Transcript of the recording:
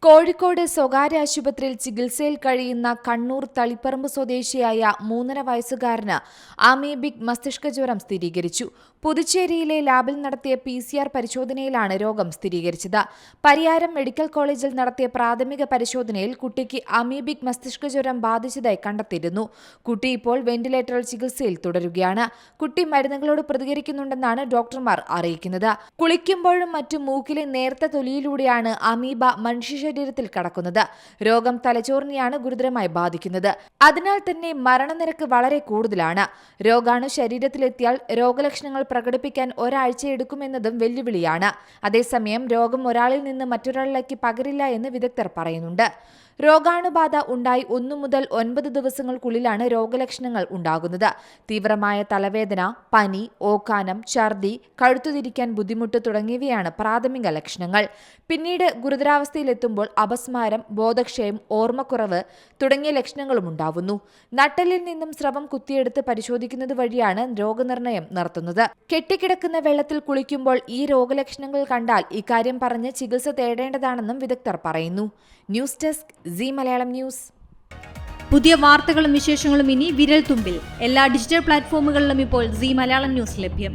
കോഴിക്കോട് സ്വകാര്യ ആശുപത്രിയിൽ ചികിത്സയിൽ കഴിയുന്ന കണ്ണൂർ തളിപ്പറമ്പ് സ്വദേശിയായ 3.5 വയസ്സുകാരന് അമീബിക് മസ്തിഷ്കജ്വരം സ്ഥിരീകരിച്ചു. പുതുച്ചേരിയിലെ ലാബിൽ നടത്തിയ PCR പരിശോധനയിലാണ് രോഗം സ്ഥിരീകരിച്ചത്. പരിയാരം മെഡിക്കൽ കോളേജിൽ നടത്തിയ പ്രാഥമിക പരിശോധനയിൽ കുട്ടിക്ക് അമീബിക് മസ്തിഷ്കജ്വരം ബാധിച്ചതായി കണ്ടെത്തിയിരുന്നു. കുട്ടി ഇപ്പോൾ വെന്റിലേറ്ററിൽ ചികിത്സയിൽ തുടരുകയാണ്. കുട്ടി മരുന്നുകളോട് പ്രതികരിക്കുന്നുണ്ടെന്നാണ് ഡോക്ടർമാർ അറിയിക്കുന്നത്. കുളിക്കുമ്പോഴും മറ്റും മൂക്കിലെ നേർത്ത തൊലിയിലൂടെയാണ് അമീബ മനുഷ്യ ശരീരത്തിൽ കടക്കുന്നത്. രോഗം തലച്ചോറിനെയാണ് ഗുരുതരമായി ബാധിക്കുന്നത്. അതിനാൽ തന്നെ മരണനിരക്ക് വളരെ കൂടുതലാണ്. രോഗാണു ശരീരത്തിലെത്തിയാൽ രോഗലക്ഷണങ്ങൾ പ്രകടിപ്പിക്കാൻ ഒരാഴ്ചയെടുക്കുമെന്നതും വെല്ലുവിളിയാണ്. അതേസമയം രോഗം ഒരാളിൽ നിന്ന് മറ്റൊരാളിലേക്ക് പകരില്ല എന്ന് വിദഗ്ധർ പറയുന്നുണ്ട്. രോഗാണുബാധ ഉണ്ടായി 1 മുതൽ 9 ദിവസങ്ങൾക്കുള്ളിലാണ് രോഗലക്ഷണങ്ങൾ ഉണ്ടാകുന്നത്. തീവ്രമായ തലവേദന, പനി, ഓക്കാനം, ഛർദി, കഴുത്തുതിരിക്കാൻ ബുദ്ധിമുട്ട് തുടങ്ങിയവയാണ് പ്രാഥമിക ലക്ഷണങ്ങൾ. പിന്നീട് ഗുരുതരാവസ്ഥയിലെത്തുമ്പോൾ അപസ്മാരം, ബോധക്ഷയം, ഓർമ്മക്കുറവ് തുടങ്ങിയ ലക്ഷണങ്ങളും ഉണ്ടാവുന്നു. നട്ടെല്ലിൽ നിന്നും സ്രവം കുത്തിയെടുത്ത് പരിശോധിക്കുന്നത് വഴിയാണ് രോഗനിർണയം നടത്തുന്നത്. കെട്ടിക്കിടക്കുന്ന വെള്ളത്തിൽ കുളിക്കുമ്പോൾ ഈ രോഗലക്ഷണങ്ങൾ കണ്ടാൽ ഇക്കാര്യം പറഞ്ഞ് ചികിത്സ തേടേണ്ടതാണെന്നും വിദഗ്ധർ പറയുന്നു. News desk Zee Malayalam news. പുതിയ വാർത്തകളും വിശേഷങ്ങളും ഇനി വിരൽ തുമ്പിൽ. എല്ലാ ഡിജിറ്റൽ പ്ലാറ്റ്ഫോമുകളിലും ഇപ്പോൾ സീ മലയാളം ന്യൂസ് ലഭ്യം.